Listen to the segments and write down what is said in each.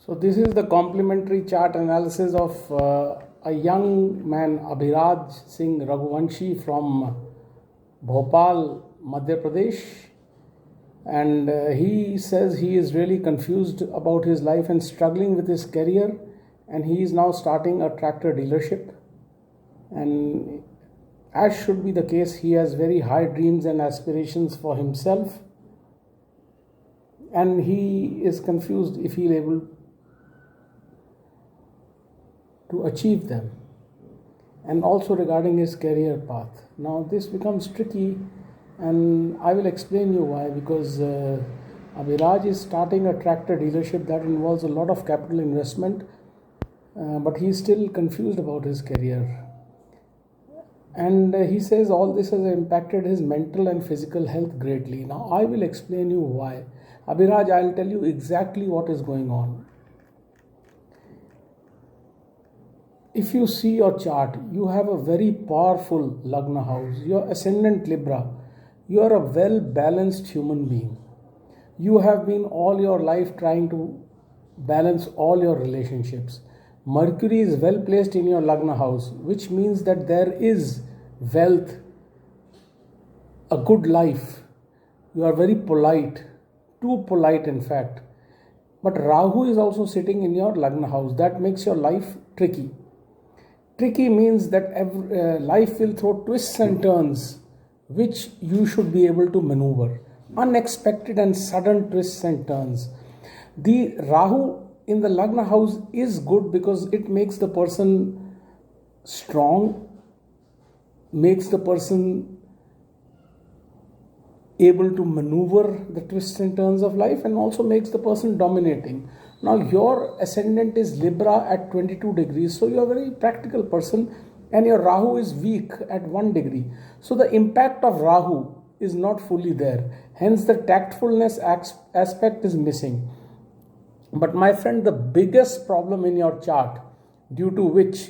So this is the complementary chart analysis of a young man, Abhiraj Singh Raghuvanshi from Bhopal, Madhya Pradesh. And he says he is really confused about his life and struggling with his career. And he is now starting a tractor dealership. And as should be the case, he has very high dreams and aspirations for himself. And he is confused if he is able to achieve them, and also regarding his career path. Now this becomes tricky, and I will explain you why. Because Abhiraj is starting a tractor dealership that involves a lot of capital investment, but he is still confused about his career. And he says all this has impacted his mental and physical health greatly. Now I will explain you why. Abhiraj, I will tell you exactly what is going on. If you see your chart, you have a very powerful Lagna house. Your ascendant Libra. You are a well-balanced human being. You have been all your life trying to balance all your relationships. Mercury is well placed in your Lagna house, which means that there is wealth, a good life. You are very polite, too polite in fact. But Rahu is also sitting in your Lagna house. That makes your life tricky. Tricky means that life will throw twists and turns which you should be able to maneuver. Unexpected and sudden twists and turns. The Rahu in the Lagna house is good because it makes the person strong, makes the person able to maneuver the twists and turns of life, and also makes the person dominating. Now your ascendant is Libra at 22 degrees, so you are a very practical person, and your Rahu is weak at 1 degree. So the impact of Rahu is not fully there. Hence the tactfulness aspect is missing. But my friend, the biggest problem in your chart, due to which,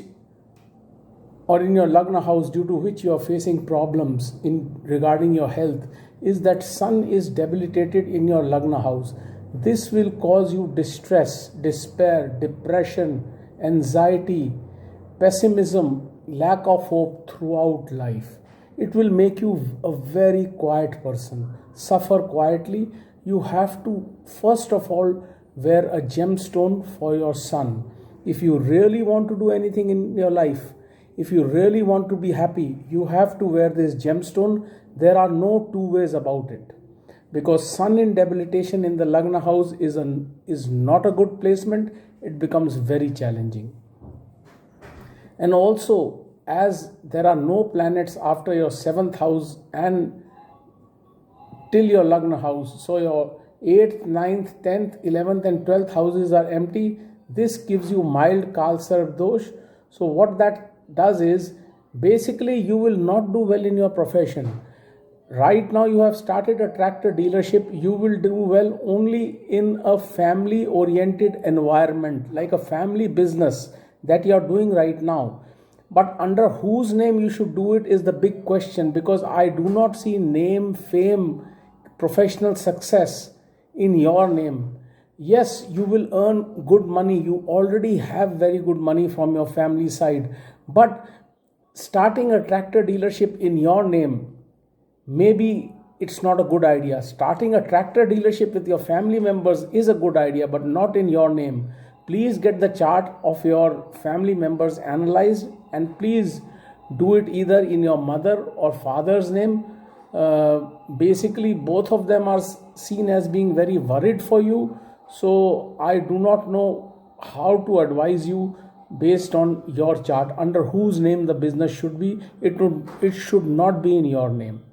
or in your Lagna house, due to which you are facing problems in regarding your health, is that Sun is debilitated in your Lagna house. This will cause you distress, despair, depression, anxiety, pessimism, lack of hope throughout life. It will make you a very quiet person, suffer quietly. You have to first of all wear a gemstone for your Sun. If you really want to do anything in your life, if you really want to be happy, you have to wear this gemstone. There are no two ways about it. Because Sun in debilitation in the Lagna house is not a good placement. It becomes very challenging. And also, as there are no planets after your 7th house and till your Lagna house, so your 8th, 9th, 10th, 11th and 12th houses are empty. This gives you mild Kal Sarp dosh. So what that does is, basically you will not do well in your profession. Right now you have started a tractor dealership. You will do well only in a family oriented environment, like a family business that you are doing right now. But under whose name you should do it is the big question, because I do not see name, fame, professional success in your name. Yes, you will earn good money. You already have very good money from your family side. But starting a tractor dealership in your name, maybe it's not a good idea. Starting a tractor dealership with your family members is a good idea, but not in your name. Please get the chart of your family members analyzed, and please do it either in your mother or father's name. Basically, both of them are seen as being very worried for you. So I do not know how to advise you based on your chart under whose name the business should be. It should not be in your name.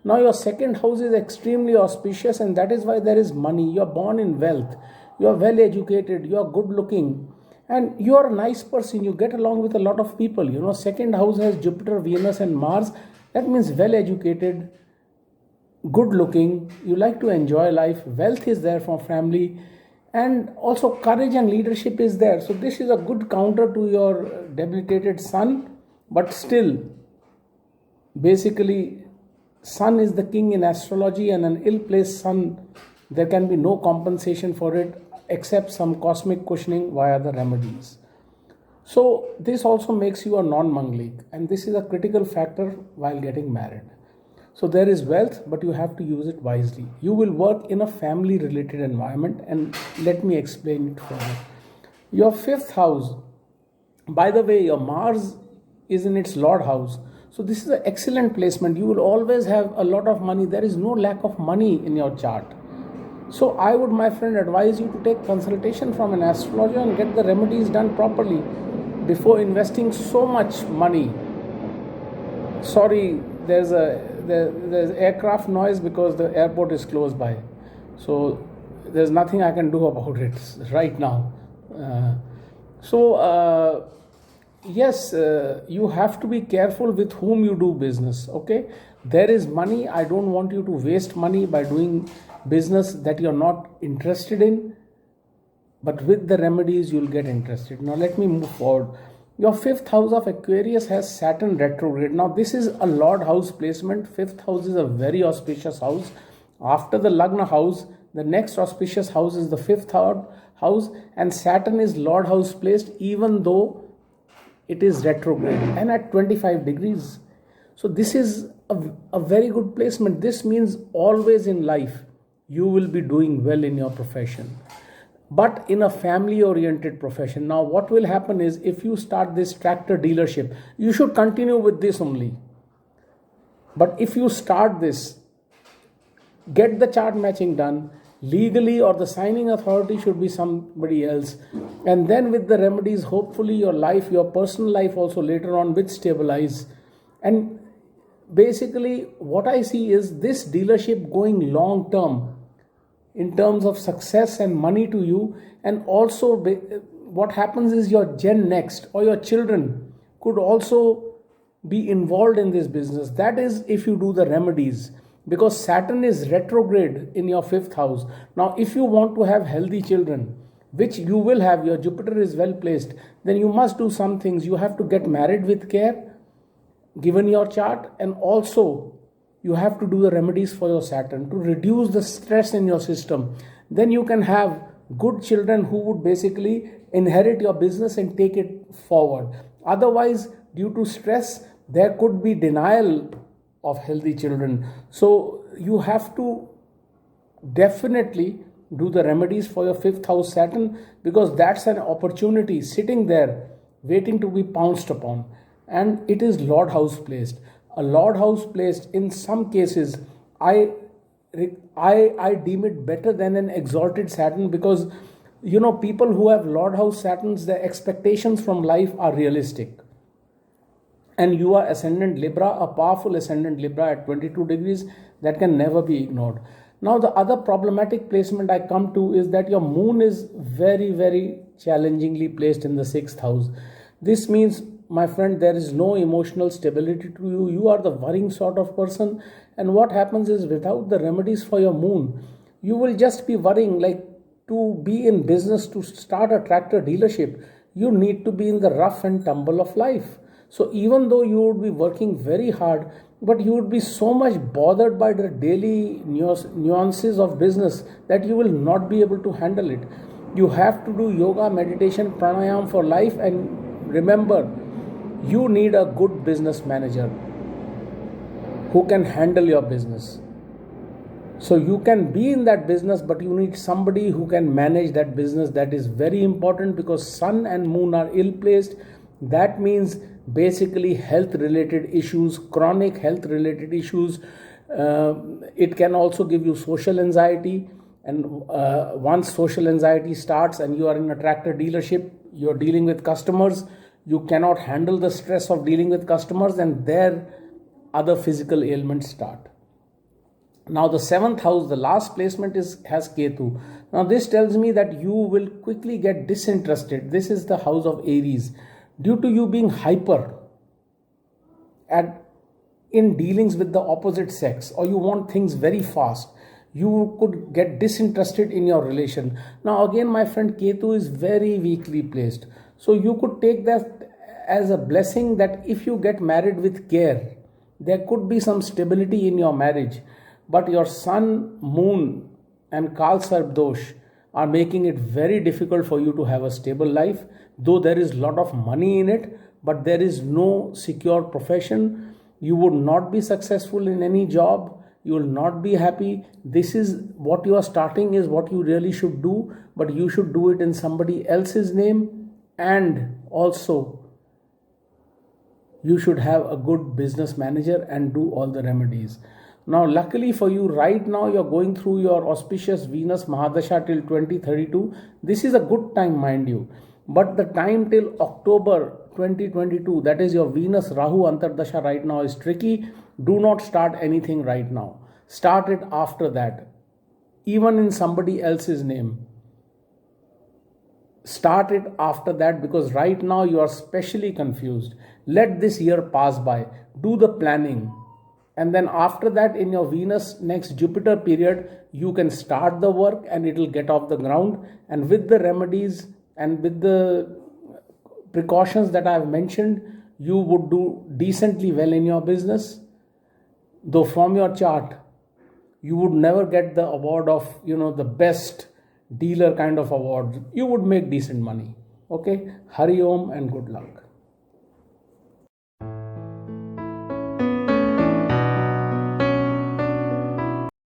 Now your 2nd house is extremely auspicious, and that is why there is money. You are born in wealth. You are well educated. You are good looking, and you are a nice person. You get along with a lot of people. 2nd house has Jupiter, Venus and Mars. That means well educated, good looking. You like to enjoy life. Wealth is there for family, and also courage and leadership is there. So this is a good counter to your debilitated Sun. But still, basically, Sun is the king in astrology, and an ill-placed Sun, there can be no compensation for it. accept some cosmic cushioning via the remedies. So this also makes you a non-manglik, and this is a critical factor while getting married. So there is wealth, but you have to use it wisely. You will work in a family related environment, and let me explain it further. Your fifth house, by the way, your Mars is in its Lord house. So this is an excellent placement. You will always have a lot of money. There is no lack of money in your chart. So I would, my friend, advise you to take consultation from an astrologer and get the remedies done properly before investing so much money. Sorry, there's aircraft noise because the airport is close by. So there's nothing I can do about it right now. Yes, you have to be careful with whom you do business. Okay, there is money. I don't want you to waste money by doing business that you're not interested in, but with the remedies you'll get interested. Now let me move forward. Your fifth house of Aquarius has Saturn retrograde. Now this is a Lord house placement. Fifth house is a very auspicious house. After the Lagna house, the next auspicious house is the fifth house, and Saturn is Lord house placed even though it is retrograde and at 25 degrees. So this is a very good placement. This means always in life you will be doing well in your profession, but in a family oriented profession. Now what will happen is, if you start this tractor dealership, you should continue with this only. But if you start this, get the chart matching done legally, or the signing authority should be somebody else, and then with the remedies, hopefully your life, your personal life also later on will stabilize. And basically what I see is this dealership going long term in terms of success and money to you. And also what happens is your Gen Next or your children could also be involved in this business. That is if you do the remedies, because Saturn is retrograde in your fifth house. Now if you want to have healthy children, which you will have, your Jupiter is well placed, then you must do some things. You have to get married with care given your chart, and also you have to do the remedies for your Saturn to reduce the stress in your system. Then you can have good children who would basically inherit your business and take it forward. Otherwise, due to stress, there could be denial of healthy children. So you have to definitely do the remedies for your fifth house Saturn, because that's an opportunity sitting there waiting to be pounced upon. And it is Lord house placed. A Lord house placed, in some cases, I deem it better than an exalted Saturn, because people who have Lord house Saturns, their expectations from life are realistic. And you are ascendant Libra, a powerful ascendant Libra at 22 degrees that can never be ignored. Now the other problematic placement I come to is that your moon is very, very challengingly placed in the sixth house. This means, my friend, there is no emotional stability to you. You are the worrying sort of person. And what happens is, without the remedies for your moon, you will just be worrying. Like, to be in business, to start a tractor dealership, you need to be in the rough and tumble of life. So even though you would be working very hard, but you would be so much bothered by the daily nuances of business that you will not be able to handle it. You have to do yoga, meditation, pranayam for life. And remember, you need a good business manager who can handle your business. So you can be in that business, but you need somebody who can manage that business. That is very important, because Sun and Moon are ill placed. That means basically health related issues, chronic health related issues. It can also give you social anxiety. And once social anxiety starts and you are in a tractor dealership, you're dealing with customers, you cannot handle the stress of dealing with customers, and there other physical ailments start. Now the seventh house, the last placement, has Ketu. Now this tells me that you will quickly get disinterested. This is the house of Aries. Due to you being hyper in dealings with the opposite sex, or you want things very fast, you could get disinterested in your relation. Now again, my friend, Ketu is very weakly placed. So you could take that as a blessing, that if you get married with care, there could be some stability in your marriage. But your Sun, Moon and Kal Sarp Dosh are making it very difficult for you to have a stable life. Though there is a lot of money in it, but there is no secure profession. You would not be successful in any job. You will not be happy. This is what you are starting, is what you really should do, but you should do it in somebody else's name, and also you should have a good business manager and do all the remedies. Now, luckily for you, right now you're going through your auspicious Venus Mahadasha till 2032. This is a good time, mind you. But the time till October 2022, that is your Venus Rahu Antardasha right now, is tricky. Do not start anything right now. Start it after that, even in somebody else's name. Start it after that, because right now you are specially confused. Let this year pass by. Do the planning. And then after that, in your Venus next Jupiter period, you can start the work and it will get off the ground. And with the remedies and with the precautions that I have mentioned, you would do decently well in your business. Though from your chart, you would never get the award of, the best dealer kind of award. You would make decent money. Okay. Hari Om and good luck.